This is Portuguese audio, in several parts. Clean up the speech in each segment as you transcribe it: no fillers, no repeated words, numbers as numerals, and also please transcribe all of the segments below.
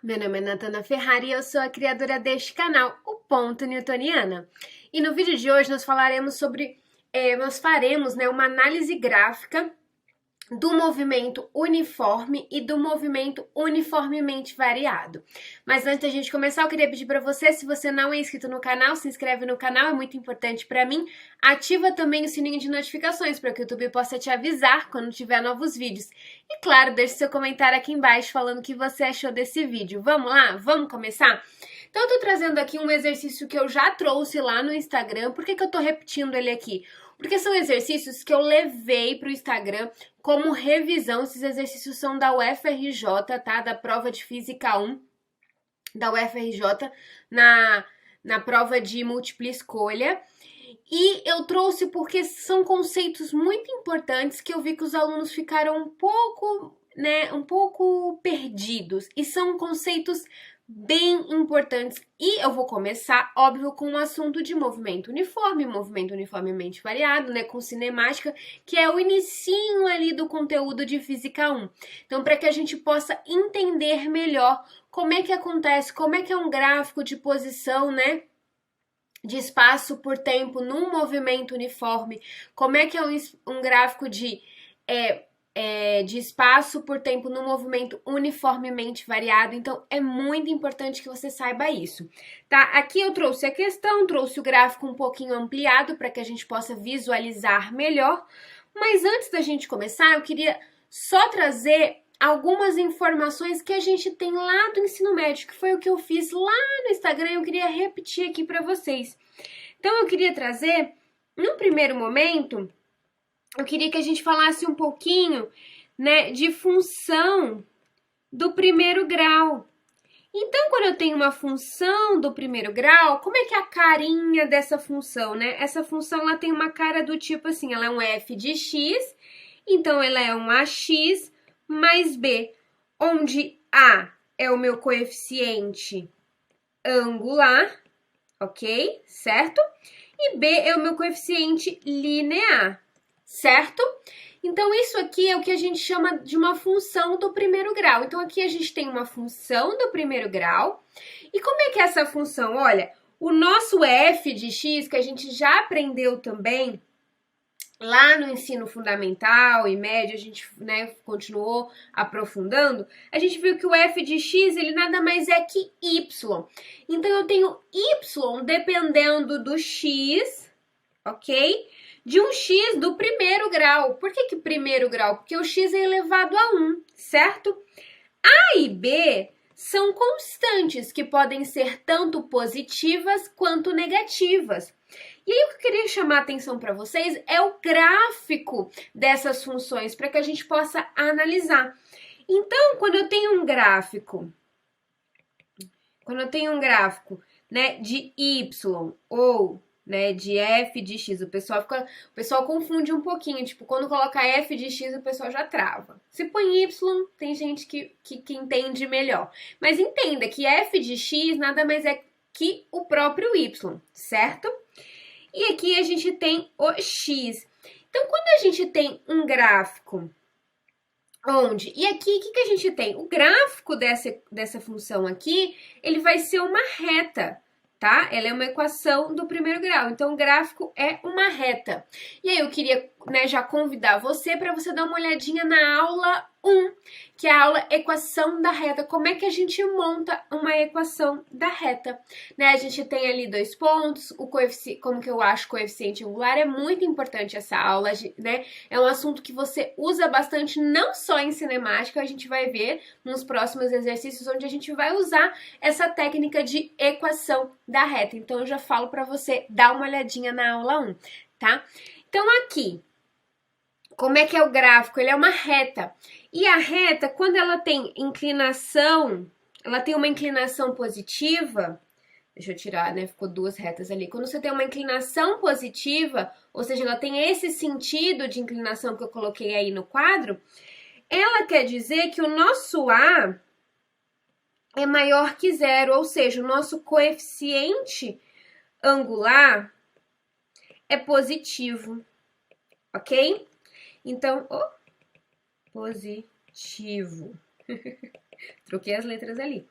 Meu nome é Natana Ferrari e eu sou a criadora deste canal, o Ponto Newtoniana. E no vídeo de hoje nós falaremos sobre, nós faremos, né, uma análise gráfica do movimento uniforme e do movimento uniformemente variado. Mas antes da gente começar, eu queria pedir para você, se você não é inscrito no canal, se inscreve no canal, é muito importante para mim. Ativa também o sininho de notificações para que o YouTube possa te avisar quando tiver novos vídeos. E claro, deixe seu comentário aqui embaixo falando o que você achou desse vídeo. Vamos lá? Vamos começar? Então eu tô trazendo aqui um exercício que eu já trouxe lá no Instagram. Por que eu tô repetindo ele aqui? Porque são exercícios que eu levei para o Instagram como revisão. Esses exercícios são da UFRJ, tá? Da prova de Física 1 da UFRJ, na prova de múltipla escolha. E eu trouxe porque são conceitos muito importantes que eu vi que os alunos ficaram um pouco perdidos. E são conceitos bem importantes. E eu vou começar, óbvio, com o assunto de movimento uniformemente variado, né, com cinemática, que é o inicinho ali do conteúdo de Física 1. Então, para que a gente possa entender melhor como é que acontece, como é que é um gráfico de posição, né, de espaço por tempo num movimento uniforme, como é que é um gráfico de espaço por tempo no movimento uniformemente variado. Então, é muito importante que você saiba isso, tá? Aqui eu trouxe a questão, trouxe o gráfico um pouquinho ampliado para que a gente possa visualizar melhor, mas antes da gente começar, eu queria só trazer algumas informações que a gente tem lá do ensino médio, que foi o que eu fiz lá no Instagram, eu queria repetir aqui para vocês. Então, eu queria trazer, no primeiro momento, eu queria que a gente falasse um pouquinho, né, de função do primeiro grau. Então, quando eu tenho uma função do primeiro grau, como é que é a carinha dessa função, né? Essa função, ela tem uma cara do tipo assim, ela é um f de x, então ela é um ax mais b, onde a é o meu coeficiente angular, ok? Certo? E b é o meu coeficiente linear, certo? Então, isso aqui é o que a gente chama de uma função do primeiro grau. Então, aqui a gente tem uma função do primeiro grau. E como é que é essa função? Olha, o nosso f de x, que a gente já aprendeu também lá no ensino fundamental e médio, a gente, né, continuou aprofundando, a gente viu que o f de x, ele nada mais é que y. Então, eu tenho y dependendo do x, ok? De um x do primeiro grau. Por que primeiro grau? Porque o x é elevado a 1, certo? A e b são constantes que podem ser tanto positivas quanto negativas. E aí o que eu queria chamar a atenção para vocês é o gráfico dessas funções, para que a gente possa analisar. Então, quando eu tenho um gráfico, né, de y ou, né, de f de x, o pessoal confunde um pouquinho, tipo, quando coloca f de x o pessoal já trava. Se põe y, tem gente que entende melhor. Mas entenda que f de x nada mais é que o próprio y, certo? E aqui a gente tem o x. Então, quando a gente tem um gráfico onde... E aqui, o que a gente tem? O gráfico dessa função aqui, ele vai ser uma reta, tá? Ela é uma equação do primeiro grau. Então, o gráfico é uma reta. E aí, eu queria, né, já convidar você para você dar uma olhadinha na aula 1, que é a aula equação da reta. Como é que a gente monta uma equação da reta? Né, a gente tem ali dois pontos, o coeficiente, como que eu acho coeficiente angular, é muito importante essa aula, né? É um assunto que você usa bastante, não só em cinemática, a gente vai ver nos próximos exercícios, onde a gente vai usar essa técnica de equação da reta. Então, eu já falo para você dar uma olhadinha na aula 1, tá? Então, aqui, como é que é o gráfico? Ele é uma reta. E a reta, quando ela tem inclinação, ela tem uma inclinação positiva, deixa eu tirar, né? Ficou duas retas ali. Quando você tem uma inclinação positiva, ou seja, ela tem esse sentido de inclinação que eu coloquei aí no quadro, ela quer dizer que o nosso A é maior que zero, ou seja, o nosso coeficiente angular é positivo, ok? Então, positivo. Troquei as letras ali.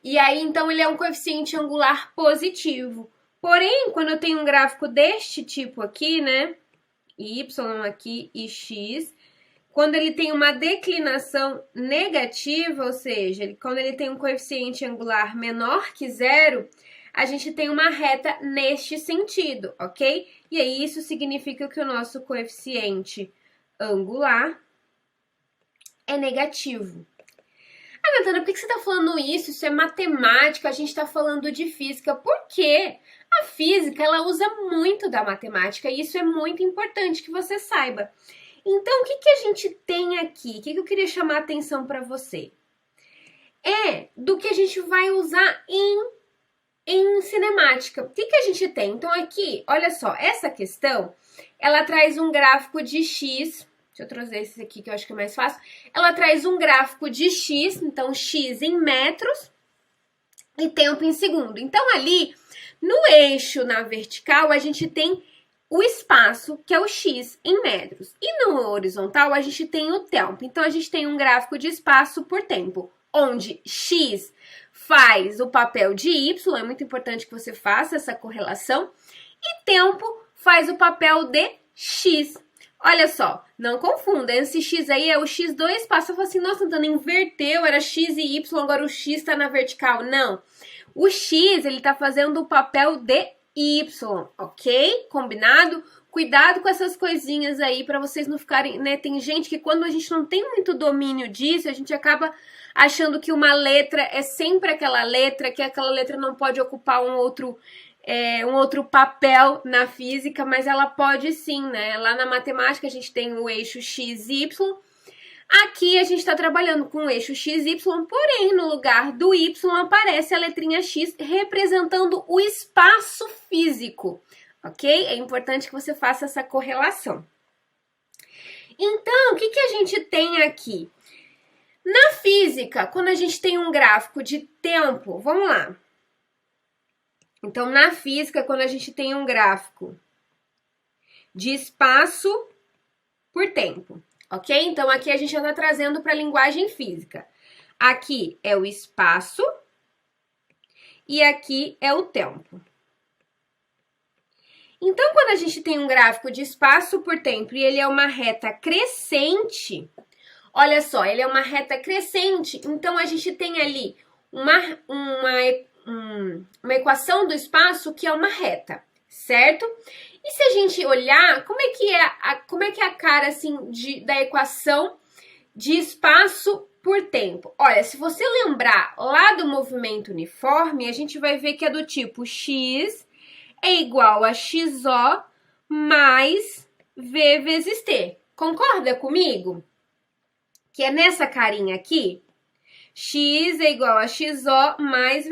E aí, então, ele é um coeficiente angular positivo. Porém, quando eu tenho um gráfico deste tipo aqui, né? Y aqui e X, quando ele tem uma declinação negativa, ou seja, quando ele tem um coeficiente angular menor que zero, a gente tem uma reta neste sentido, ok? E aí isso significa que o nosso coeficiente angular é negativo. Ah, Natana, por que você está falando isso? Isso é matemática, a gente está falando de física. Por quê? A física, ela usa muito da matemática e isso é muito importante que você saiba. Então, o que a gente tem aqui? O que eu queria chamar a atenção para você? É do que a gente vai usar em cinemática. O que a gente tem? Então, aqui, olha só, essa questão, ela traz um gráfico de X. Deixa eu trazer esse aqui que eu acho que é mais fácil. Ela traz um gráfico de X, então X em metros e tempo em segundo. Então, ali, no eixo, na vertical, a gente tem o espaço, que é o X em metros. E no horizontal, a gente tem o tempo. Então, a gente tem um gráfico de espaço por tempo, onde X faz o papel de Y, é muito importante que você faça essa correlação, e tempo faz o papel de X. Olha só, não confunda, esse X aí é o X2, passa e fala assim, nossa, Antônia, inverteu, era X e Y, agora o X está na vertical. Não, o X, ele está fazendo o papel de Y, ok? Combinado? Cuidado com essas coisinhas aí para vocês não ficarem, né? Tem gente que quando a gente não tem muito domínio disso, a gente acaba achando que uma letra é sempre aquela letra, que aquela letra não pode ocupar um outro papel na física, mas ela pode sim, né? Lá na matemática a gente tem o eixo x, y. Aqui a gente está trabalhando com o eixo x, y, porém no lugar do y aparece a letrinha x representando o espaço físico, ok? É importante que você faça essa correlação. Então, o que a gente tem aqui? Na física, quando a gente tem um gráfico de tempo, vamos lá. Então, na física, quando a gente tem um gráfico de espaço por tempo, ok? Então, aqui a gente já está trazendo para a linguagem física. Aqui é o espaço e aqui é o tempo. Então, quando a gente tem um gráfico de espaço por tempo e ele é uma reta crescente, olha só, ele é uma reta crescente, então a gente tem ali uma equação do espaço que é uma reta, certo? E se a gente olhar, como é que é a cara assim da equação de espaço por tempo? Olha, se você lembrar lá do movimento uniforme, a gente vai ver que é do tipo x é igual a xo mais v vezes t. Concorda comigo? Que é nessa carinha aqui, x é igual a xo mais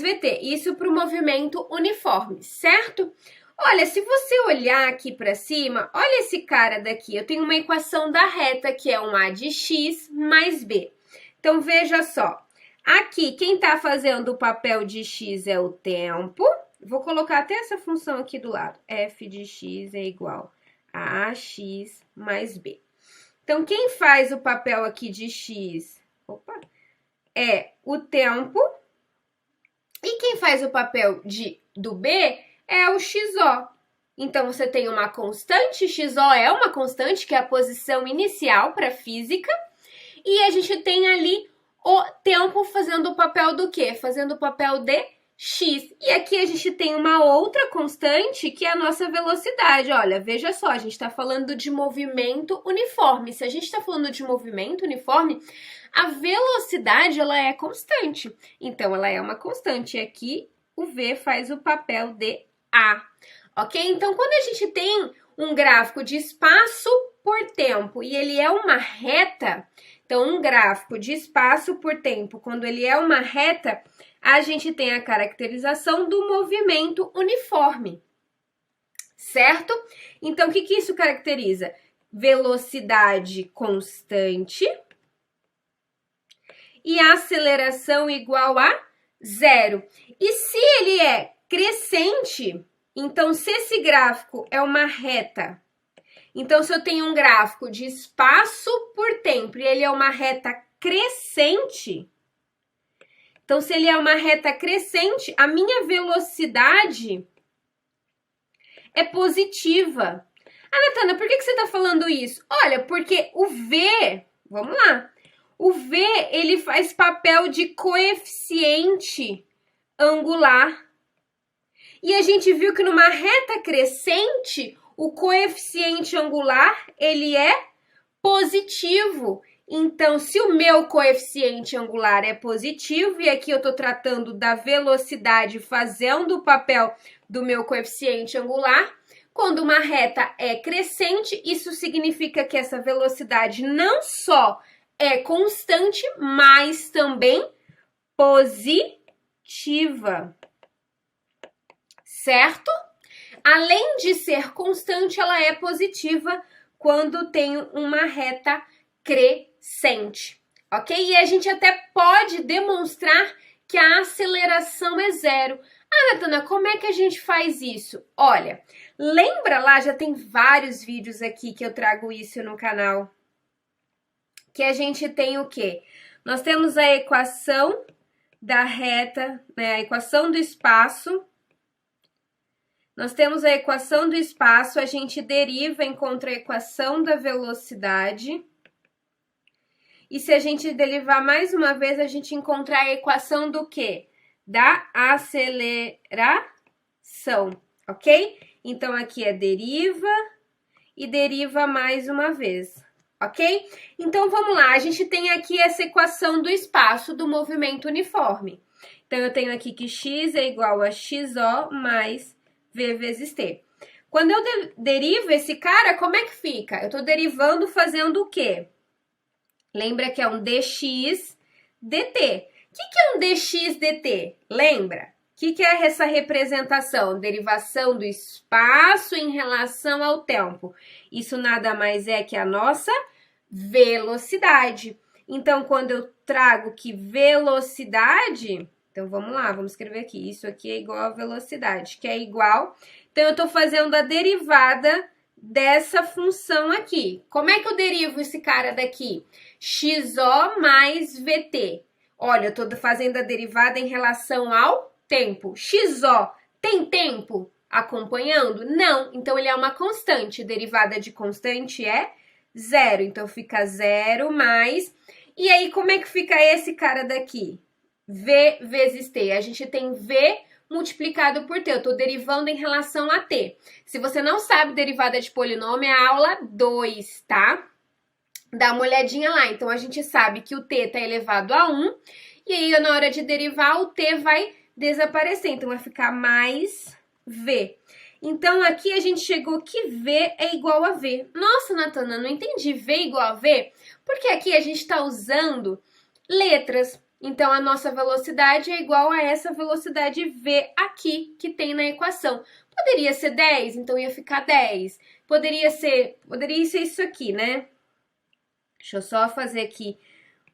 vt. Isso para o movimento uniforme, certo? Olha, se você olhar aqui para cima, olha esse cara daqui. Eu tenho uma equação da reta que é um a de x mais b. Então, veja só. Aqui, quem está fazendo o papel de x é o tempo. Vou colocar até essa função aqui do lado. F de x é igual a ax mais b. Então, quem faz o papel aqui de x é o tempo. E quem faz o papel do b é o xo. Então, você tem uma constante, xo é uma constante, que é a posição inicial para física. E a gente tem ali o tempo fazendo o papel do quê? Fazendo o papel de x. E aqui a gente tem uma outra constante, que é a nossa velocidade. Olha, veja só, a gente está falando de movimento uniforme. Se a gente está falando de movimento uniforme, a velocidade, ela é constante. Então, ela é uma constante. E aqui, o v faz o papel de a. Ok? Então, quando a gente tem um gráfico de espaço por tempo e ele é uma reta, então, um gráfico de espaço por tempo, quando ele é uma reta, a gente tem a caracterização do movimento uniforme, certo? Então, o que isso caracteriza? Velocidade constante e aceleração igual a zero. E se ele é crescente, então, se esse gráfico é uma reta, então, se eu tenho um gráfico de espaço por tempo e ele é uma reta crescente, então se ele é uma reta crescente, a minha velocidade é positiva. Ah, Natana, por que você está falando isso? Olha, porque o V, vamos lá, o V, ele faz papel de coeficiente angular. E a gente viu que numa reta crescente, o coeficiente angular, ele é positivo. Então, se o meu coeficiente angular é positivo, e aqui eu estou tratando da velocidade fazendo o papel do meu coeficiente angular, quando uma reta é crescente, isso significa que essa velocidade não só é constante, mas também positiva. Certo? Além de ser constante, ela é positiva quando tem uma reta crescente, ok? E a gente até pode demonstrar que a aceleração é zero. Ah, Natana, como é que a gente faz isso? Olha, lembra lá, já tem vários vídeos aqui que eu trago isso no canal, que a gente tem o quê? Nós temos a equação da reta, né, a equação do espaço. Nós temos a equação do espaço, a gente deriva, encontra a equação da velocidade. E se a gente derivar mais uma vez, a gente encontra a equação do quê? Da aceleração, ok? Então, aqui é deriva e deriva mais uma vez, ok? Então, vamos lá, a gente tem aqui essa equação do espaço do movimento uniforme. Então, eu tenho aqui que x é igual a xo mais V vezes T. Quando eu derivo esse cara, como é que fica? Eu tô derivando fazendo o quê? Lembra que é um dx dt. O que é um dx dt? Lembra? O que é essa representação? Derivação do espaço em relação ao tempo. Isso nada mais é que a nossa velocidade. Então, quando eu trago que velocidade... Então, vamos lá, vamos escrever aqui. Isso aqui é igual a velocidade, que é igual... Então, eu estou fazendo a derivada dessa função aqui. Como é que eu derivo esse cara daqui? XO mais VT. Olha, eu estou fazendo a derivada em relação ao tempo. XO tem tempo acompanhando? Não. Então, ele é uma constante. Derivada de constante é zero. Então, fica zero mais... E aí, como é que fica esse cara daqui? V vezes T. A gente tem V multiplicado por T. Eu estou derivando em relação a T. Se você não sabe derivada de polinômio, é a aula 2, tá? Dá uma olhadinha lá. Então, a gente sabe que o T está elevado a 1. E aí, na hora de derivar, o T vai desaparecer. Então, vai ficar mais V. Então, aqui a gente chegou que V é igual a V. Nossa, Natana, não entendi. V igual a V? Porque aqui a gente está usando letras. Então, a nossa velocidade é igual a essa velocidade V aqui, que tem na equação. Poderia ser 10, então ia ficar 10. Poderia ser isso aqui, né? Deixa eu só fazer aqui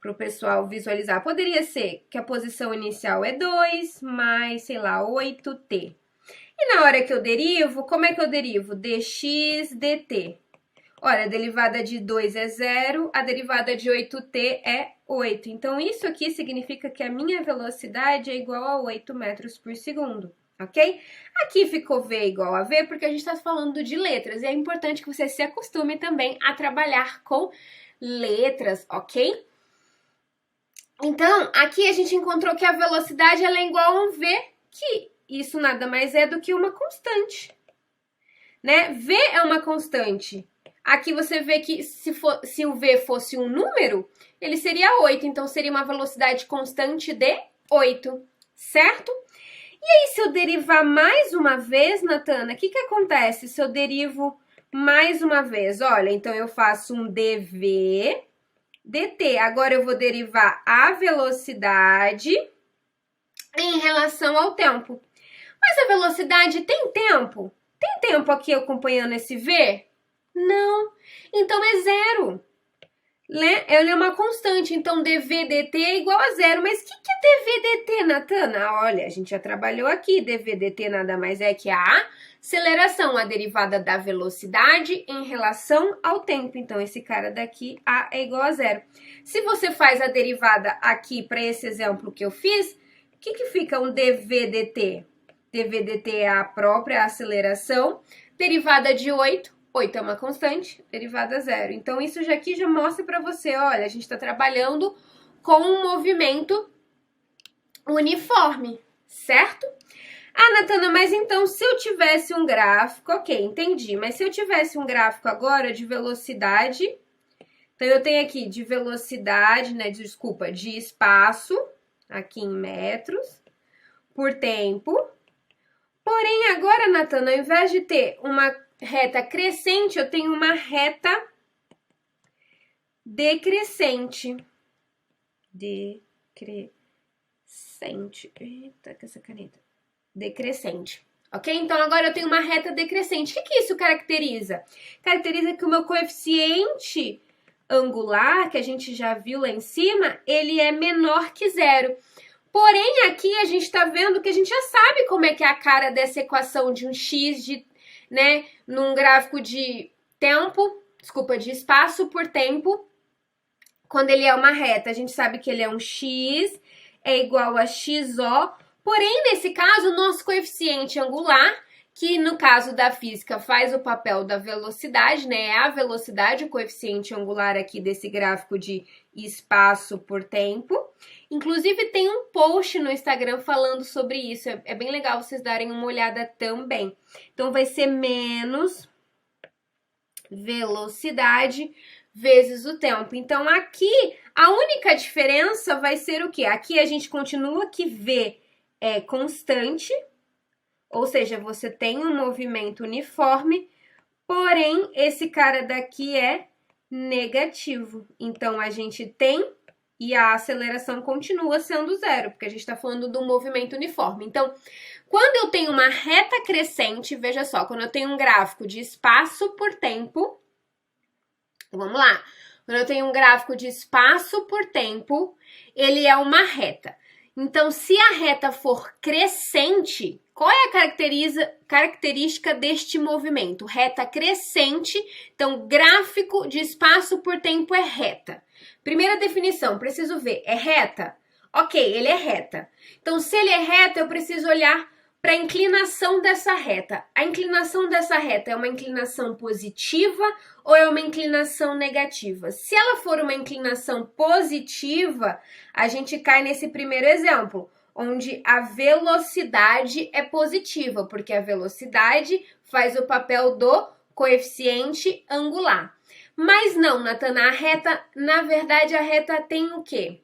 para o pessoal visualizar. Poderia ser que a posição inicial é 2, mais, sei lá, 8t. E na hora que eu derivo, como é que eu derivo? dx dt. Olha, a derivada de 2 é 0, a derivada de 8t é 8. Então, isso aqui significa que a minha velocidade é igual a 8 metros por segundo, ok? Aqui ficou V igual a V porque a gente está falando de letras. E é importante que você se acostume também a trabalhar com letras, ok? Então, aqui a gente encontrou que a velocidade ela é igual a um V, que isso nada mais é do que uma constante, né? V é uma constante. Aqui você vê que se o V fosse um número, ele seria 8. Então, seria uma velocidade constante de 8, certo? E aí, se eu derivar mais uma vez, Natana, o que acontece se eu derivo mais uma vez? Olha, então eu faço um dv dt. Agora, eu vou derivar a velocidade em relação ao tempo. Mas a velocidade tem tempo? Tem tempo aqui acompanhando esse V? Não. Então, é zero. Ele é uma constante, então dv/dt é igual a zero. Mas o que é dv/dt, Natana? Olha, a gente já trabalhou aqui. Dv/dt nada mais é que a aceleração, a derivada da velocidade em relação ao tempo. Então, esse cara daqui, a é igual a zero. Se você faz a derivada aqui para esse exemplo que eu fiz, o que fica um dv/dt? dv/dt é a própria aceleração, derivada de 8. 8 é uma constante, derivada zero. Então, isso aqui já mostra para você, olha, a gente está trabalhando com um movimento uniforme, certo? Ah, Natana, mas então se eu tivesse um gráfico, ok, entendi, mas se eu tivesse um gráfico agora de velocidade, então eu tenho aqui de velocidade, né, desculpa, de espaço, aqui em metros, por tempo. Porém, agora, Natana, ao invés de ter uma reta crescente, eu tenho uma reta decrescente. Decrescente. Eita, que essa caneta. Decrescente. Ok? Então, agora eu tenho uma reta decrescente. O que isso caracteriza? Caracteriza que o meu coeficiente angular, que a gente já viu lá em cima, ele é menor que zero. Porém, aqui a gente está vendo que a gente já sabe como é que é a cara dessa equação de um x, né, num gráfico de tempo, desculpa, de espaço por tempo, quando ele é uma reta. A gente sabe que ele é um x, é igual a xo, porém, nesse caso, o nosso coeficiente angular, que no caso da física faz o papel da velocidade, né, é a velocidade, o coeficiente angular aqui desse gráfico de espaço por tempo. Inclusive, tem um post no Instagram falando sobre isso, é bem legal vocês darem uma olhada também. Então, vai ser menos velocidade vezes o tempo. Então, aqui, a única diferença vai ser o quê? Aqui a gente continua que V é constante, ou seja, você tem um movimento uniforme, porém, esse cara daqui é negativo. Então, a gente tem e a aceleração continua sendo zero, porque a gente está falando do movimento uniforme. Então, quando eu tenho uma reta crescente, veja só, quando eu tenho um gráfico de espaço por tempo, vamos lá, quando eu tenho um gráfico de espaço por tempo, ele é uma reta. Então, se a reta for crescente, qual é a característica deste movimento? Reta crescente, então gráfico de espaço por tempo é reta. Primeira definição, preciso ver, é reta? Ok, ele é reta. Então, se ele é reta, eu preciso olhar para a inclinação dessa reta. A inclinação dessa reta é uma inclinação positiva ou é uma inclinação negativa? Se ela for uma inclinação positiva, a gente cai nesse primeiro exemplo, onde a velocidade é positiva, porque a velocidade faz o papel do coeficiente angular. Mas não, Natana, a reta, na verdade, a reta tem o quê?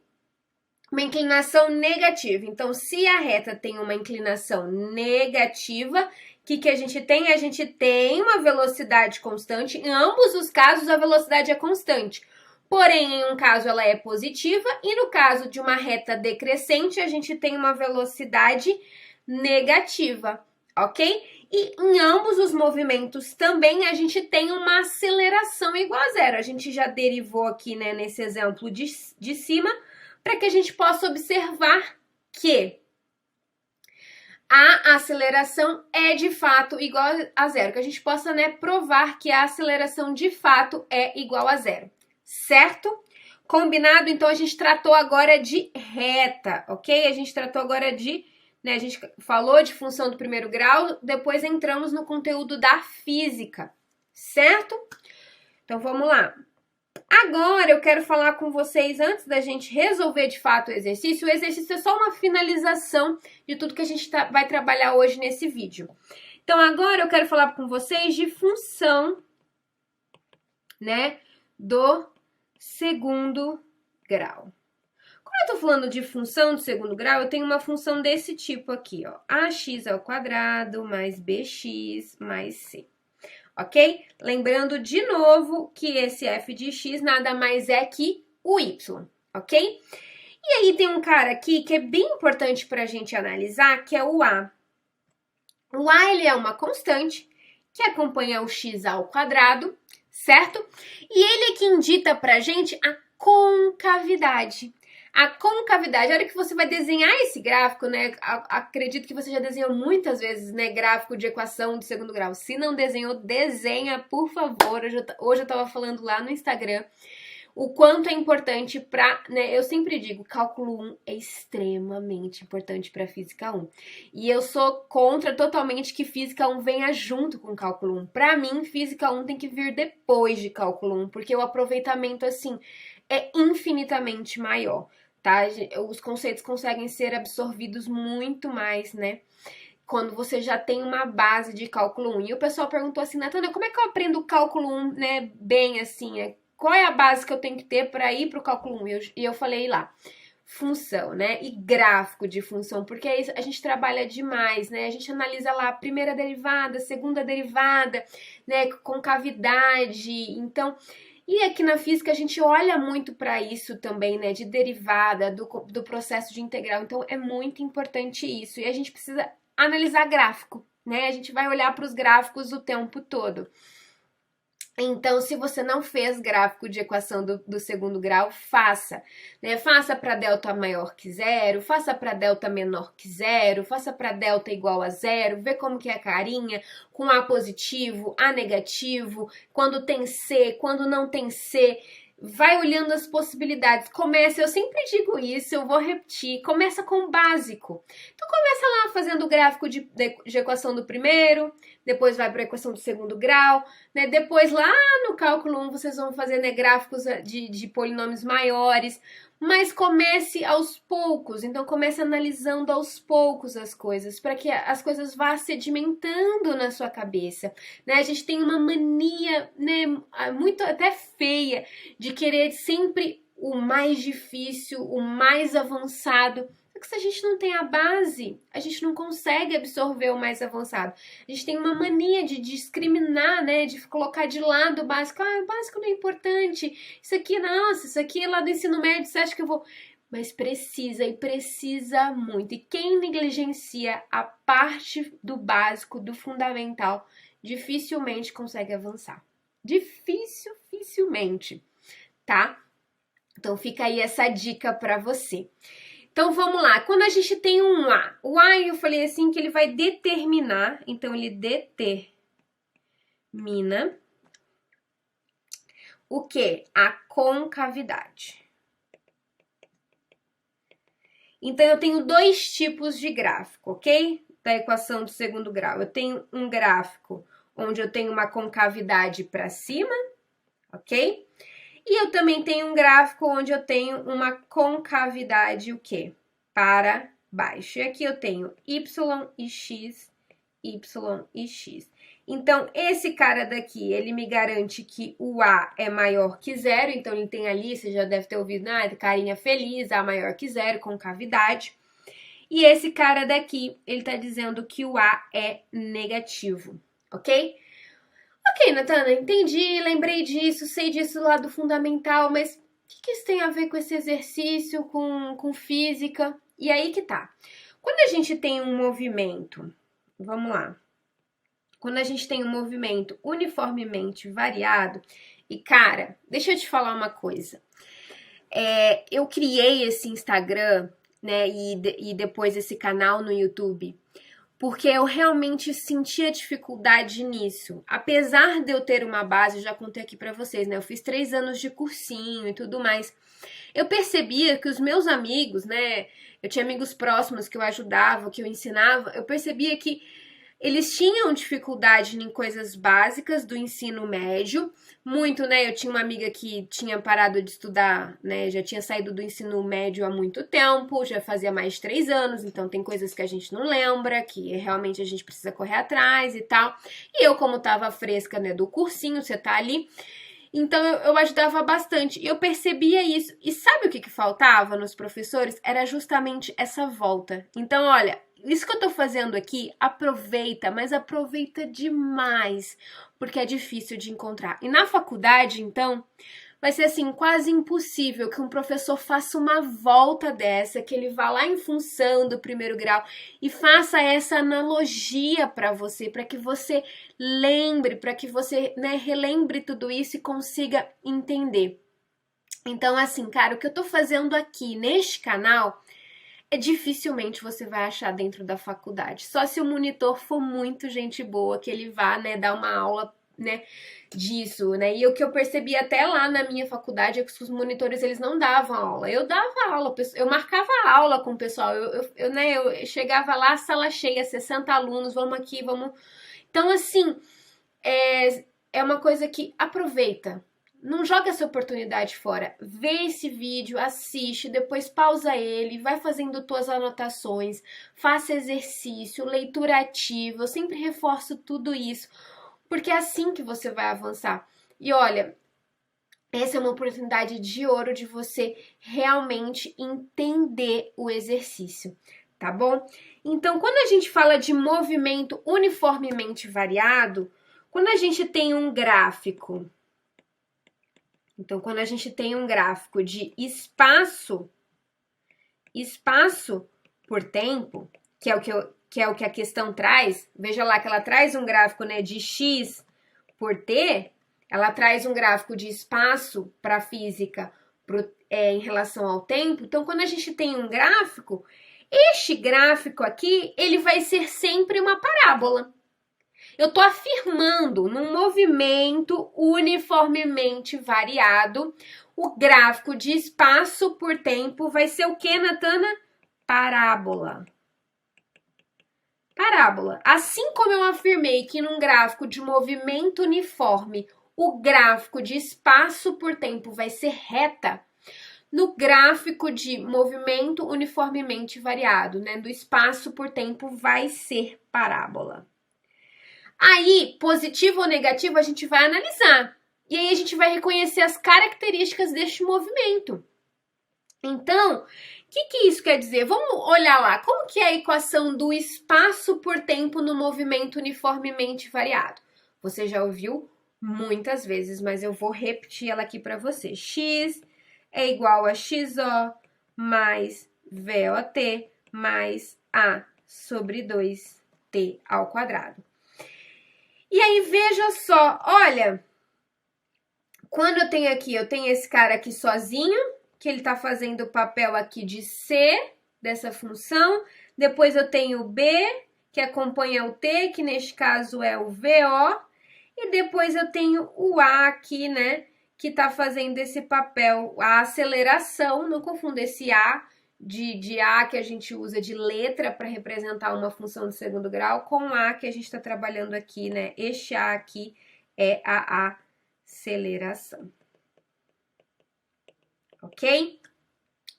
Uma inclinação negativa. Então, se a reta tem uma inclinação negativa, o que a gente tem? A gente tem uma velocidade constante. Em ambos os casos, a velocidade é constante. Porém, em um caso ela é positiva e no caso de uma reta decrescente, a gente tem uma velocidade negativa, ok? E em ambos os movimentos também a gente tem uma aceleração igual a zero. A gente já derivou aqui, né, nesse exemplo de cima, para que a gente possa observar que a aceleração é de fato igual a zero, que a gente possa, né, provar que a aceleração de fato é igual a zero, certo? Combinado? Então, a gente tratou agora de reta, ok? A gente tratou agora de, né, a gente falou de função do primeiro grau, depois entramos no conteúdo da física, certo? Então, vamos lá. Agora eu quero falar com vocês, antes da gente resolver de fato o exercício é só uma finalização de tudo que a gente vai trabalhar hoje nesse vídeo. Então agora eu quero falar com vocês de função, né, do segundo grau. Quando eu tô falando de função do segundo grau, eu tenho uma função desse tipo aqui, ó, ax² mais bx mais c. Ok? Lembrando de novo que esse f de x nada mais é que o y, ok? E aí tem um cara aqui que é bem importante para a gente analisar, que é o a. O a, ele é uma constante que acompanha o x², certo? E ele é que indica pra gente a concavidade. A concavidade, a hora que você vai desenhar esse gráfico, né? Acredito que você já desenhou muitas vezes, né? Gráfico de equação de segundo grau. Se não desenhou, desenha, por favor. Hoje eu tava falando lá no Instagram o quanto é importante para, né, eu sempre digo, cálculo 1 é extremamente importante para física 1. E eu sou contra totalmente que física 1 venha junto com cálculo 1. Para mim, física 1 tem que vir depois de cálculo 1, porque o aproveitamento assim é infinitamente maior, tá? Os conceitos conseguem ser absorvidos muito mais, né? Quando você já tem uma base de cálculo 1. E o pessoal perguntou assim, Natana, como é que eu aprendo o cálculo 1, né, bem assim? Qual é a base que eu tenho que ter para ir para o cálculo 1? E eu falei lá, função, né? E gráfico de função, porque aí a gente trabalha demais, né? A gente analisa lá a primeira derivada, a segunda derivada, né? Concavidade, então... E aqui na física a gente olha muito para isso também, né? De derivada, do processo de integral. Então é muito importante isso. E a gente precisa analisar gráfico, né? A gente vai olhar para os gráficos o tempo todo. Então, se você não fez gráfico de equação do segundo grau, faça, né? Faça para delta maior que zero, faça para delta menor que zero, faça para delta igual a zero, vê como que é a carinha, com A positivo, A negativo, quando tem C, quando não tem C. Vai olhando as possibilidades. Começa, eu sempre digo isso, eu vou repetir, começa com o básico. Então começa lá fazendo o gráfico de equação do primeiro, depois vai para a equação do segundo grau, né? Depois lá no cálculo 1 vocês vão fazer, né, gráficos de polinômios maiores, mas comece aos poucos, então comece analisando aos poucos as coisas, para que as coisas vá sedimentando na sua cabeça, né? A gente tem uma mania, né, muito até feia, de querer sempre o mais difícil, o mais avançado. Só que se a gente não tem a base, a gente não consegue absorver o mais avançado. A gente tem uma mania de discriminar, né? De colocar de lado o básico. Ah, o básico não é importante. Isso aqui, nossa, isso aqui é lá do ensino médio, você acha que eu vou... Mas precisa, e precisa muito. E quem negligencia a parte do básico, do fundamental, dificilmente consegue avançar. Dificilmente, tá? Então fica aí essa dica para você. Então vamos lá, quando a gente tem um A, o A eu falei assim que ele vai determinar, então ele determina o que? A concavidade. Então eu tenho dois tipos de gráfico, ok? Da equação do segundo grau. Eu tenho um gráfico onde eu tenho uma concavidade para cima, ok? E eu também tenho um gráfico onde eu tenho uma concavidade, o quê? Para baixo. E aqui eu tenho y e x, y e x. Então, esse cara daqui, ele me garante que o A é maior que zero. Então, ele tem ali, você já deve ter ouvido, carinha feliz, A maior que zero, concavidade. E esse cara daqui, ele tá dizendo que o A é negativo, ok? Ok, Natana, entendi, lembrei disso, sei disso lá do fundamental, mas o que isso tem a ver com esse exercício, com física? E aí que tá. Quando a gente tem um movimento, vamos lá. Quando a gente tem um movimento uniformemente variado, e cara, deixa eu te falar uma coisa. Eu criei esse Instagram, né, e depois esse canal no YouTube, porque eu realmente sentia dificuldade nisso. Apesar de eu ter uma base, eu já contei aqui pra vocês, né? Eu fiz 3 anos de cursinho e tudo mais. Eu percebia que os meus amigos, né? Eu tinha amigos próximos que eu ajudava, que eu ensinava. Eu percebia que eles tinham dificuldade em coisas básicas do ensino médio, muito, né? Eu tinha uma amiga que tinha parado de estudar, né? Já tinha saído do ensino médio há muito tempo, já fazia mais de 3 anos, então tem coisas que a gente não lembra, que realmente a gente precisa correr atrás e tal. E eu, como tava fresca, né, do cursinho, você tá ali, então eu ajudava bastante. E eu percebia isso. E sabe o que faltava nos professores? Era justamente essa volta. Então, olha, isso que eu tô fazendo aqui, aproveita, mas aproveita demais, porque é difícil de encontrar. E na faculdade, então, vai ser assim quase impossível que um professor faça uma volta dessa, que ele vá lá em função do primeiro grau e faça essa analogia para você, para que você lembre, para que você, né, relembre tudo isso e consiga entender. Então, assim, cara, o que eu tô fazendo aqui neste canal dificilmente você vai achar dentro da faculdade. Só se o monitor for muito gente boa, que ele vá, né, dar uma aula, né, disso, né? E o que eu percebi até lá na minha faculdade é que os monitores, eles não davam aula. Eu dava aula, eu marcava aula com o pessoal. Eu chegava lá, sala cheia, 60 alunos, vamos aqui, vamos... Então, assim, é uma coisa que aproveita. Não joga essa oportunidade fora. Vê esse vídeo, assiste, depois pausa ele, vai fazendo tuas anotações, faça exercício, leitura ativa. Eu sempre reforço tudo isso, porque é assim que você vai avançar. E olha, essa é uma oportunidade de ouro de você realmente entender o exercício, tá bom? Então, quando a gente fala de movimento uniformemente variado, quando a gente tem um gráfico... Então, quando a gente tem um gráfico de espaço por tempo, que é o que a questão traz, veja lá que ela traz um gráfico, né, de x por t, ela traz um gráfico de espaço para a física em relação ao tempo. Então, quando a gente tem um gráfico, este gráfico aqui, ele vai ser sempre uma parábola. Eu estou afirmando num movimento uniformemente variado, o gráfico de espaço por tempo vai ser o que, Natana? Parábola. Parábola. Assim como eu afirmei que num gráfico de movimento uniforme, o gráfico de espaço por tempo vai ser reta, no gráfico de movimento uniformemente variado, né, do espaço por tempo, vai ser parábola. Aí, positivo ou negativo, a gente vai analisar. E aí a gente vai reconhecer as características deste movimento. Então, o que isso quer dizer? Vamos olhar lá, como que é a equação do espaço por tempo no movimento uniformemente variado? Você já ouviu muitas vezes, mas eu vou repetir ela aqui para você. X é igual a XO mais VOT mais A sobre 2T ao quadrado. E aí, veja só, olha, quando eu tenho esse cara aqui sozinho, que ele tá fazendo o papel aqui de C dessa função, depois eu tenho o B, que acompanha o T, que neste caso é o VO, e depois eu tenho o A aqui, né, que tá fazendo esse papel, a aceleração, não confunda esse A de A que a gente usa de letra para representar uma função de segundo grau com A que a gente está trabalhando aqui, né? Este A aqui é a aceleração. Ok?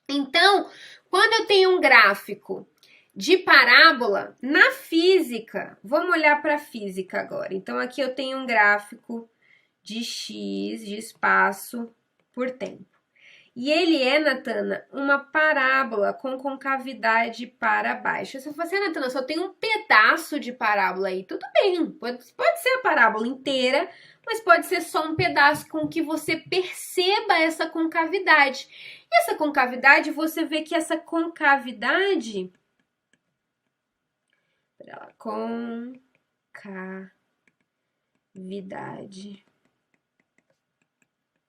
Então, quando eu tenho um gráfico de parábola, na física, vamos olhar para a física agora. Então, aqui eu tenho um gráfico de x, de espaço por tempo. E ele é, Natana, uma parábola com concavidade para baixo. Se você, Natana, só tem um pedaço de parábola aí, tudo bem. Pode ser a parábola inteira, mas pode ser só um pedaço com que você perceba essa concavidade. E essa concavidade, você vê que essa concavidade... Concavidade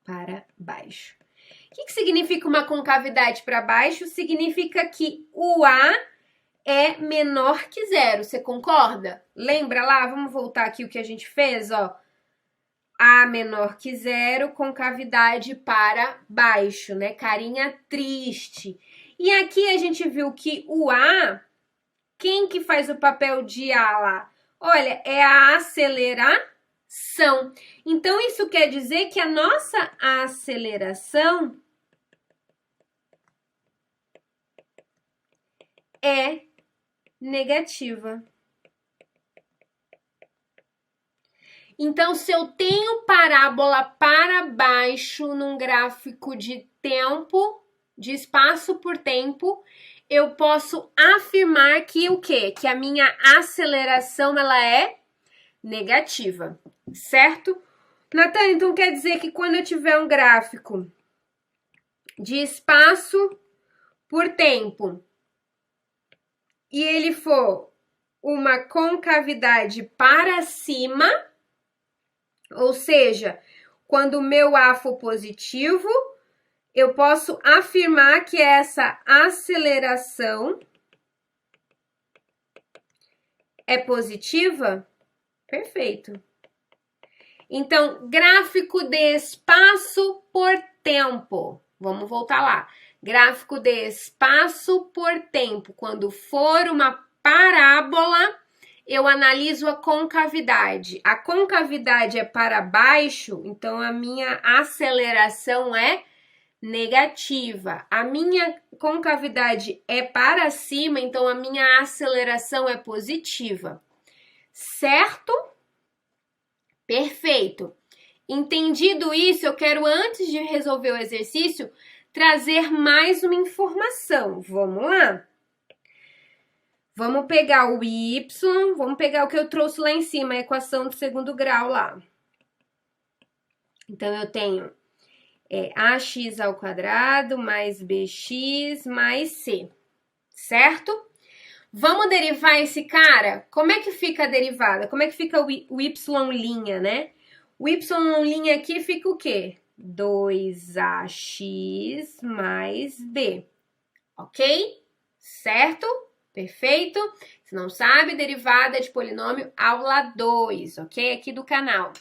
para baixo. O que significa uma concavidade para baixo? Significa que o A é menor que zero. Você concorda? Lembra lá? Vamos voltar aqui o que a gente fez, ó. A menor que zero, concavidade para baixo, né? Carinha triste. E aqui a gente viu que o A, quem que faz o papel de A lá? Olha, é a aceleração. Então, isso quer dizer que a nossa aceleração é negativa. Então, se eu tenho parábola para baixo num gráfico de tempo, de espaço por tempo, eu posso afirmar que o quê? Que a minha aceleração ela é negativa, certo? Natan, então quer dizer que quando eu tiver um gráfico de espaço por tempo e ele for uma concavidade para cima, ou seja, quando o meu A for positivo, eu posso afirmar que essa aceleração é positiva? Perfeito. Então, gráfico de espaço por tempo. Vamos voltar lá. Gráfico de espaço por tempo. Quando for uma parábola, eu analiso a concavidade. A concavidade é para baixo, então a minha aceleração é negativa. A minha concavidade é para cima, então a minha aceleração é positiva. Certo? Perfeito. Entendido isso, eu quero, antes de resolver o exercício, trazer mais uma informação. Vamos lá? Vamos pegar o y, vamos pegar o que eu trouxe lá em cima, a equação do segundo grau lá. Então, eu tenho ax ao quadrado mais bx mais c, certo? Vamos derivar esse cara? Como é que fica a derivada? Como é que fica o y', né? O y' aqui fica o quê? 2ax mais b, ok? Certo? Perfeito? Se não sabe, derivada de polinômio, aula 2, ok? Aqui do canal.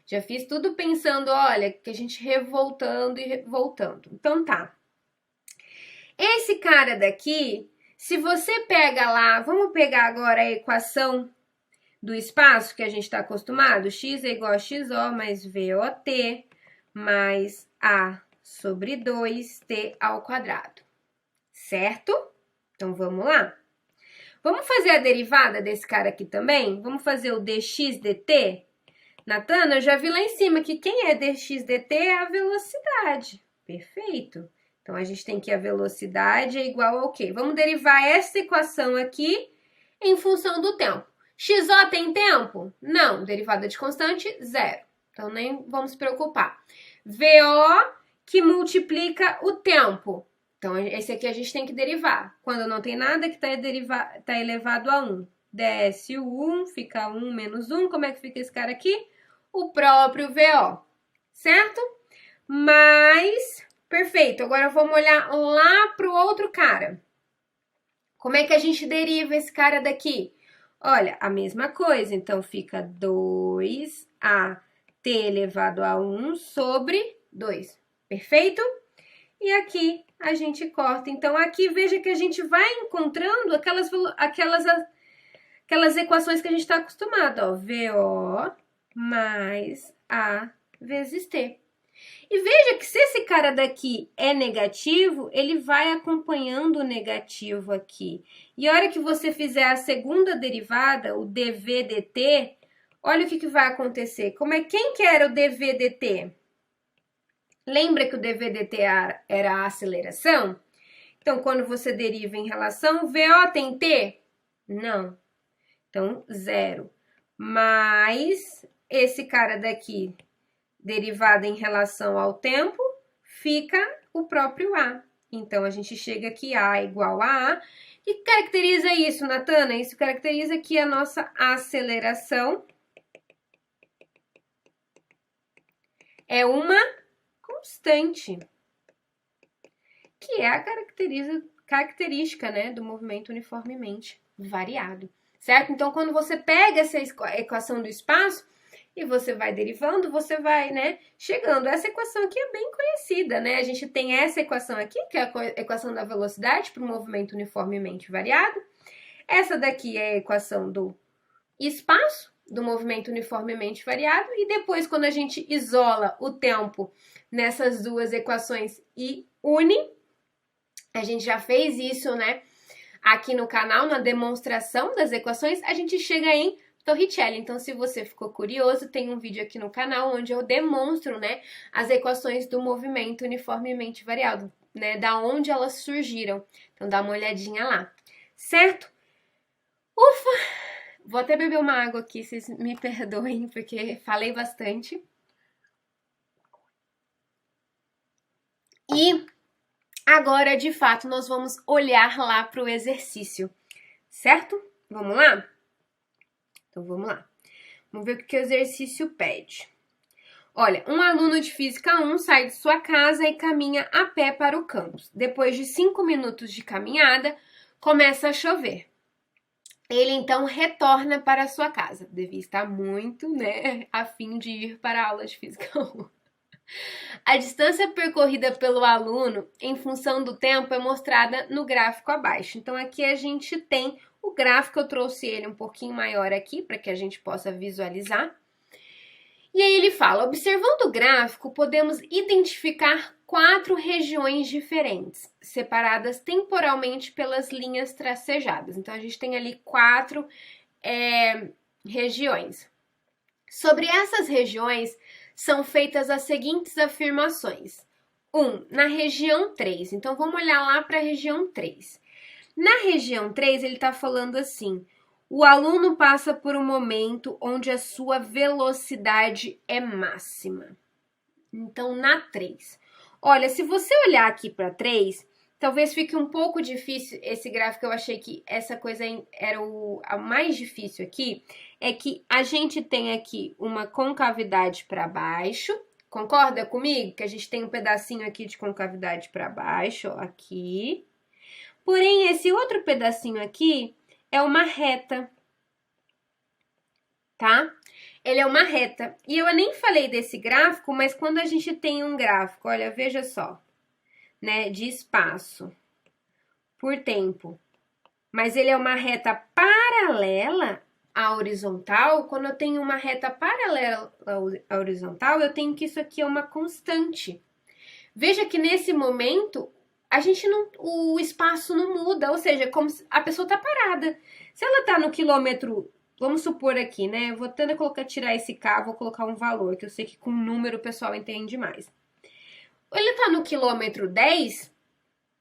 Já fiz tudo pensando, olha, que a gente revoltando e voltando. Então tá. Esse cara daqui, se você pega lá, vamos pegar agora a equação do espaço que a gente está acostumado? X é igual a XO mais VOT mais A sobre 2T ao quadrado. Certo? Então vamos lá. Vamos fazer a derivada desse cara aqui também? Vamos fazer o dx dt? Natana, eu já vi lá em cima que quem é dx dt é a velocidade. Perfeito. Então, a gente tem que a velocidade é igual ao quê? Vamos derivar essa equação aqui em função do tempo. XO tem tempo? Não. Derivada de constante, zero. Então, nem vamos se preocupar. VO que multiplica o tempo. Então, esse aqui a gente tem que derivar. Quando não tem nada que está elevado a 1. Desce o 1, fica 1 menos 1. Como é que fica esse cara aqui? O próprio VO, certo? Mas, perfeito. Agora vamos olhar lá para o outro cara. Como é que a gente deriva esse cara daqui? Olha, a mesma coisa. Então, fica 2at elevado a 1 sobre 2. Perfeito? E aqui a gente corta. Então, aqui veja que a gente vai encontrando aquelas equações que a gente está acostumado, ó. VO mais A vezes T. E veja que se esse cara daqui é negativo, ele vai acompanhando o negativo aqui. E a hora que você fizer a segunda derivada, o dv dt, olha o que vai acontecer. Quem que era o dv dt? Lembra que o dv dt era a aceleração? Então, quando você deriva em relação, VO tem T? Não. Então, zero. Mas esse cara daqui, derivada em relação ao tempo, fica o próprio A. Então, a gente chega aqui, A igual a A. O que caracteriza isso, Natana? Isso caracteriza aqui a nossa aceleração. É uma constante, que é a característica, né, do movimento uniformemente variado. Certo? Então, quando você pega essa equação do espaço e você vai derivando, você vai, né, chegando. Essa equação aqui é bem conhecida, né? A gente tem essa equação aqui, que é a equação da velocidade para o movimento uniformemente variado. Essa daqui é a equação do espaço, do movimento uniformemente variado. E depois, quando a gente isola o tempo nessas duas equações e une, a gente já fez isso, né? Aqui no canal, na demonstração das equações, a gente chega em Torricelli. Então, se você ficou curioso, tem um vídeo aqui no canal onde eu demonstro, né, as equações do movimento uniformemente variado, né, da onde elas surgiram. Então, dá uma olhadinha lá, certo? Ufa! Vou até beber uma água aqui, vocês me perdoem, porque falei bastante. E agora, de fato, nós vamos olhar lá para o exercício, certo? Vamos lá? Então, vamos lá. Vamos ver o que o exercício pede. Olha, um aluno de Física 1 sai de sua casa e caminha a pé para o campus. Depois de 5 minutos de caminhada, começa a chover. Ele, então, retorna para sua casa. Devia estar muito, né, a fim de ir para a aula de Física 1. A distância percorrida pelo aluno em função do tempo é mostrada no gráfico abaixo. Então, aqui a gente tem o gráfico, eu trouxe ele um pouquinho maior aqui para que a gente possa visualizar. E aí ele fala, observando o gráfico, podemos identificar 4 regiões diferentes, separadas temporalmente pelas linhas tracejadas. Então, a gente tem ali 4 regiões. Sobre essas regiões, são feitas as seguintes afirmações. 1. Na região 3. Então, vamos olhar lá para a região 3. Na região 3, ele está falando assim, o aluno passa por um momento onde a sua velocidade é máxima. Então, na 3. Olha, se você olhar aqui para 3, talvez fique um pouco difícil esse gráfico, eu achei que essa coisa era a mais difícil aqui, é que a gente tem aqui uma concavidade para baixo, concorda comigo? Que a gente tem um pedacinho aqui de concavidade para baixo, ó, aqui. Porém, esse outro pedacinho aqui é uma reta, tá? Ele é uma reta. E eu nem falei desse gráfico, mas quando a gente tem um gráfico, olha, veja só, né, de espaço por tempo, mas ele é uma reta paralela à horizontal. Quando eu tenho uma reta paralela à horizontal, eu tenho que isso aqui é uma constante. Veja que nesse momento o espaço não muda, ou seja, como se a pessoa está parada. Se ela está no quilômetro, vamos supor aqui, né? Eu vou tentar tirar esse K, vou colocar um valor, que eu sei que com número o pessoal entende mais. Ele está no quilômetro 10,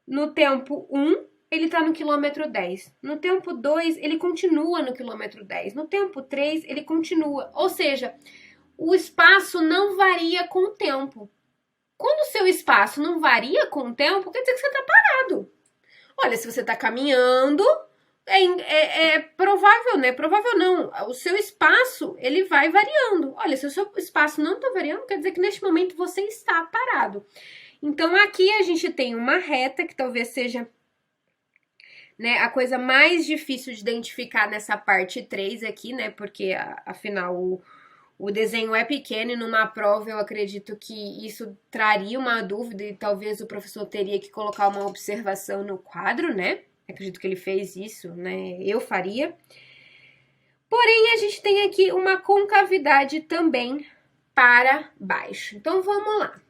no tempo 1, ele está no quilômetro 10. No tempo 2, ele continua no quilômetro 10. No tempo 3, ele continua. Ou seja, o espaço não varia com o tempo. Quando o seu espaço não varia com o tempo, quer dizer que você está parado. Olha, se você está caminhando, é provável, né? Provável não. O seu espaço, ele vai variando. Olha, se o seu espaço não está variando, quer dizer que neste momento você está parado. Então, aqui a gente tem uma reta, que talvez seja, né, a coisa mais difícil de identificar nessa parte 3 aqui, né? Porque, afinal, o desenho é pequeno e numa prova eu acredito que isso traria uma dúvida e talvez o professor teria que colocar uma observação no quadro, né? Acredito que ele fez isso, né? Eu faria. Porém, a gente tem aqui uma concavidade também para baixo. Então, vamos lá.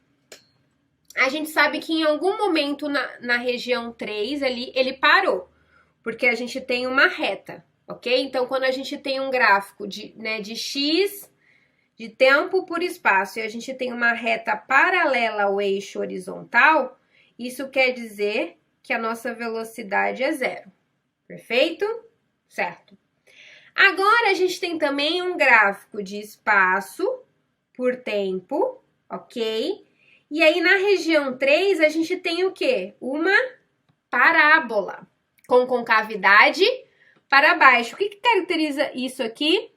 A gente sabe que em algum momento na região 3 ali, ele parou, porque a gente tem uma reta, ok? Então, quando a gente tem um gráfico de x, de tempo por espaço, e a gente tem uma reta paralela ao eixo horizontal, isso quer dizer que a nossa velocidade é 0. Perfeito? Certo. Agora, a gente tem também um gráfico de espaço por tempo, ok? E aí, na região 3, a gente tem o quê? Uma parábola com concavidade para baixo. O que caracteriza isso aqui?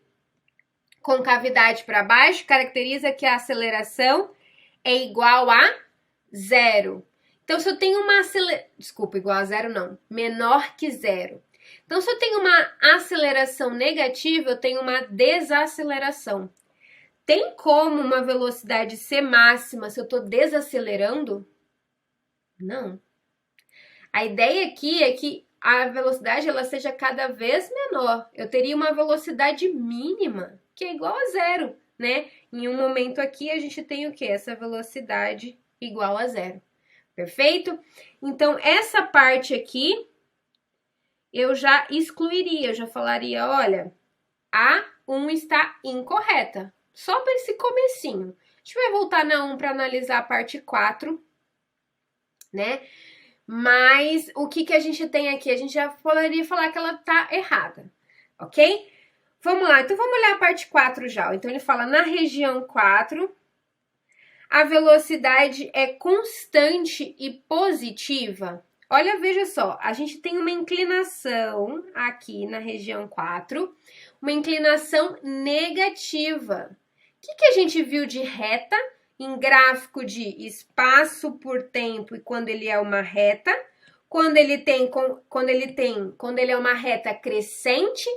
Concavidade para baixo caracteriza que a aceleração é igual a 0. Então, se eu tenho uma aceleração... Desculpa, igual a 0 não. Menor que 0. Então, se eu tenho uma aceleração negativa, eu tenho uma desaceleração. Tem como uma velocidade ser máxima se eu estou desacelerando? Não. A ideia aqui é que a velocidade ela seja cada vez menor. Eu teria uma velocidade mínima, que é igual a 0, né? Em um momento aqui, a gente tem o quê? Essa velocidade igual a 0. Perfeito? Então, essa parte aqui, eu já excluiria, eu já falaria, olha, a 1 está incorreta. Só para esse comecinho. A gente vai voltar na 1 para analisar a parte 4, né? Mas o que a gente tem aqui? A gente já poderia falar que ela tá errada, ok? Vamos lá, então vamos olhar a parte 4 já. Então ele fala na região 4, a velocidade é constante e positiva? Olha, veja só, a gente tem uma inclinação aqui na região 4, uma inclinação negativa. O que a gente viu de reta em gráfico de espaço por tempo e quando ele é uma reta? Quando ele é uma reta crescente,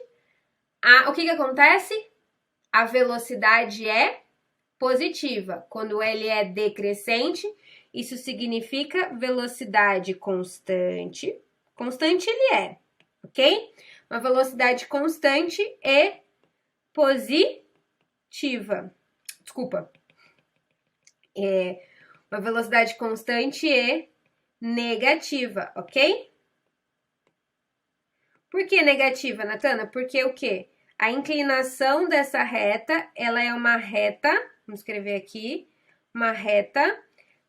o que acontece? A velocidade é positiva. Quando ele é decrescente, isso significa velocidade constante. Constante ele é, ok? Uma velocidade constante e positiva. Desculpa. Uma velocidade constante e negativa, ok? Por que negativa, Natana? Porque o quê? A inclinação dessa reta, ela é uma reta, vamos escrever aqui, uma reta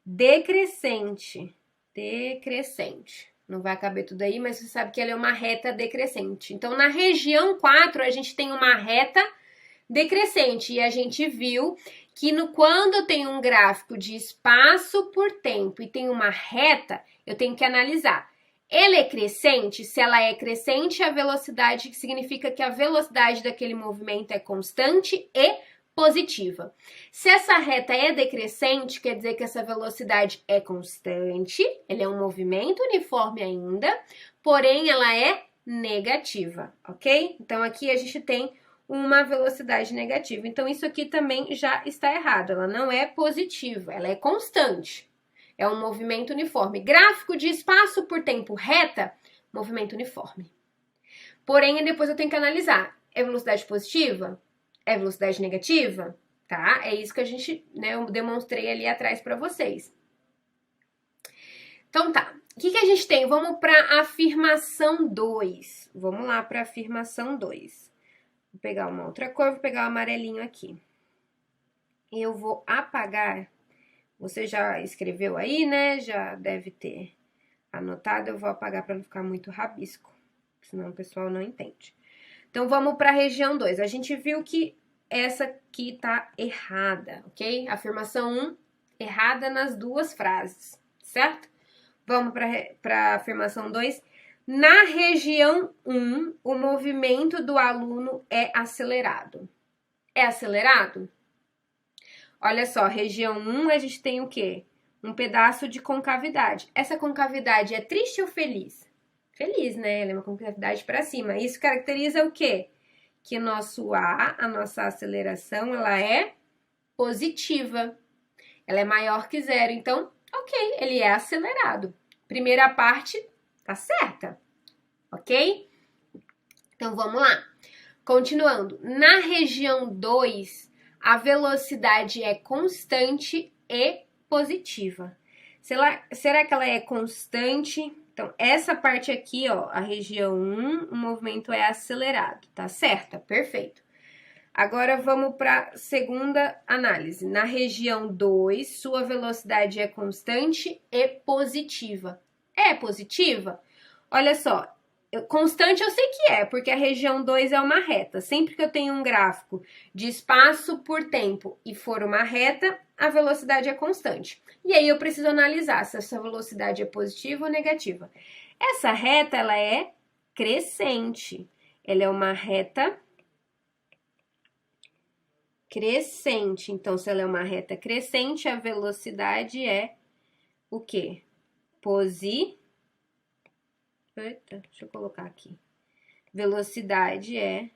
decrescente. Decrescente. Não vai caber tudo aí, mas você sabe que ela é uma reta decrescente. Então, na região 4, a gente tem uma reta decrescente. E a gente viu que quando tem um gráfico de espaço por tempo e tem uma reta, eu tenho que analisar. Ele é crescente? Se ela é crescente, a velocidade significa que a velocidade daquele movimento é constante e positiva. Se essa reta é decrescente, quer dizer que essa velocidade é constante, ele é um movimento uniforme ainda, porém ela é negativa, ok? Então aqui a gente tem uma velocidade negativa. Então isso aqui também já está errado, ela não é positiva, ela é constante. É um movimento uniforme. Gráfico de espaço por tempo reta, movimento uniforme. Porém, depois eu tenho que analisar. É velocidade positiva? É velocidade negativa? Tá? É isso que a gente, eu demonstrei ali atrás para vocês. Então tá. O que a gente tem? Vamos para a afirmação 2. Vamos lá para a afirmação 2. Vou pegar uma outra cor, vou pegar o amarelinho aqui. E eu vou apagar. Você já escreveu aí, né? Já deve ter anotado. Eu vou apagar para não ficar muito rabisco, senão o pessoal não entende. Então, vamos para a região 2. A gente viu que essa aqui tá errada, ok? Afirmação 1, errada nas duas frases, certo? Vamos para a afirmação 2. Na região 1, o movimento do aluno é acelerado. É acelerado? Olha só, região 1 a gente tem o quê? Um pedaço de concavidade. Essa concavidade é triste ou feliz? Feliz, né? Ela é uma concavidade para cima. Isso caracteriza o quê? Que nosso a nossa aceleração, ela é positiva. Ela é maior que zero. Então, ok, ele é acelerado. Primeira parte tá certa, ok? Então, vamos lá. Continuando. Na região 2, a velocidade é constante e positiva. Será que ela é constante? Então, essa parte aqui, ó, a região 1, o movimento é acelerado, tá certo? Perfeito. Agora, vamos para a segunda análise. Na região 2, sua velocidade é constante e positiva. É positiva? Olha só. Constante eu sei que é, porque a região 2 é uma reta. Sempre que eu tenho um gráfico de espaço por tempo e for uma reta, a velocidade é constante. E aí eu preciso analisar se essa velocidade é positiva ou negativa. Essa reta, ela é crescente. Ela é uma reta crescente. Então, se ela é uma reta crescente, a velocidade é o quê? Eita, deixa eu colocar aqui. Velocidade é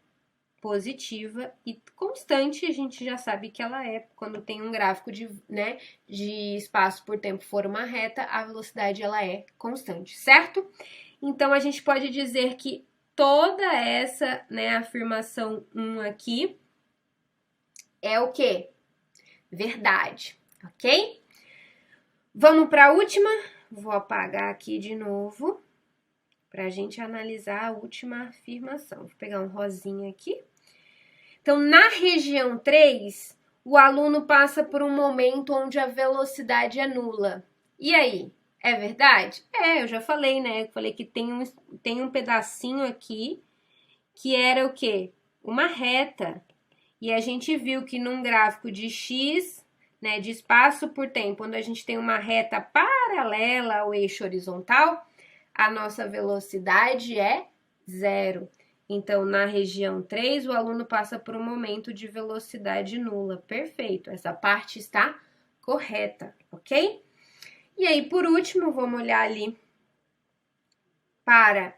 positiva e constante, a gente já sabe que ela é. Quando tem um gráfico de espaço por tempo for uma reta, a velocidade ela é constante, certo? Então, a gente pode dizer que toda essa, afirmação 1 aqui é o quê? Verdade, ok? Vamos para a última. Vou apagar aqui de novo para a gente analisar a última afirmação. Vou pegar um rosinha aqui. Então, na região 3, o aluno passa por um momento onde a velocidade é nula. E aí, é verdade? Eu já falei, né? Eu falei que tem um pedacinho aqui que era o quê? Uma reta. E a gente viu que num gráfico de x né, de espaço por tempo, quando a gente tem uma reta paralela ao eixo horizontal, a nossa velocidade é 0. Então, na região 3, o aluno passa por um momento de velocidade nula. Perfeito, essa parte está correta, ok? E aí, por último, vamos olhar ali para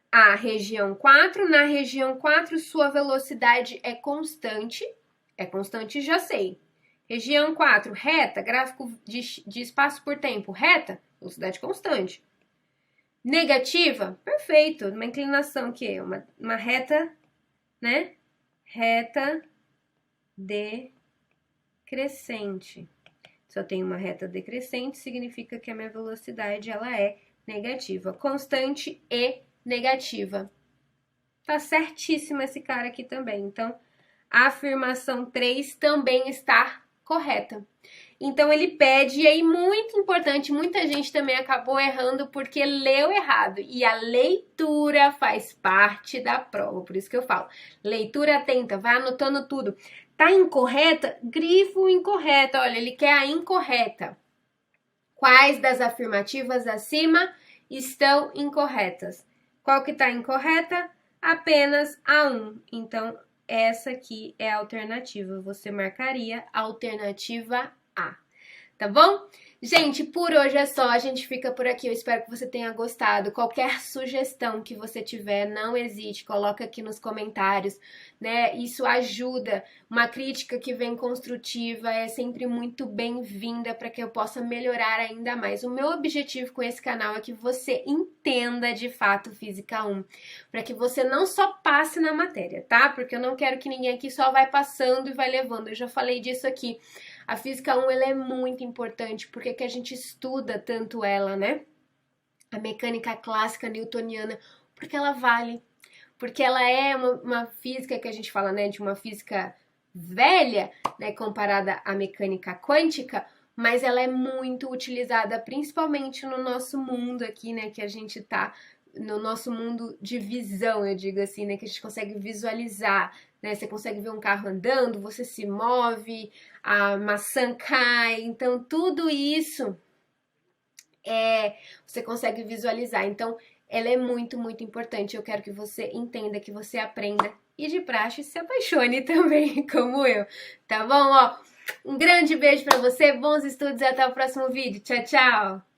a região 4. Na região 4, sua velocidade é constante. É constante, já sei. Região 4, reta, gráfico de espaço por tempo, reta, velocidade constante. Negativa, perfeito, uma inclinação que é uma reta, né? Reta decrescente. Se eu tenho uma reta decrescente, significa que a minha velocidade ela é negativa, constante e negativa. Tá certíssimo esse cara aqui também. Então, a afirmação 3 também está correta. Então, ele pede, e aí muito importante, muita gente também acabou errando porque leu errado. E a leitura faz parte da prova, por isso que eu falo. Leitura atenta, vai anotando tudo. Tá incorreta? Grifo incorreta. Olha, ele quer a incorreta. Quais das afirmativas acima estão incorretas? Qual que tá incorreta? Apenas a 1. Então, essa aqui é a alternativa. Você marcaria a alternativa A. Tá bom? Gente, por hoje é só, a gente fica por aqui, eu espero que você tenha gostado. Qualquer sugestão que você tiver, não hesite, coloca aqui nos comentários, né? Isso ajuda, uma crítica que vem construtiva é sempre muito bem-vinda para que eu possa melhorar ainda mais. O meu objetivo com esse canal é que você entenda de fato Física 1, para que você não só passe na matéria, tá? Porque eu não quero que ninguém aqui só vai passando e vai levando, eu já falei disso aqui. A Física 1 ela é muito importante, porque que a gente estuda tanto ela, né? A mecânica clássica newtoniana, porque ela vale, porque ela é uma física que a gente fala, né, de uma física velha, né, comparada à mecânica quântica, mas ela é muito utilizada, principalmente no nosso mundo aqui, né, que a gente tá no nosso mundo de visão, eu digo assim, né, que a gente consegue visualizar, né, você consegue ver um carro andando, você se move, a maçã cai, então tudo isso você consegue visualizar. Então, ela é muito, muito importante. Eu quero que você entenda, que você aprenda e de praxe se apaixone também, como eu, tá bom? Ó, um grande beijo pra você, bons estudos e até o próximo vídeo. Tchau, tchau!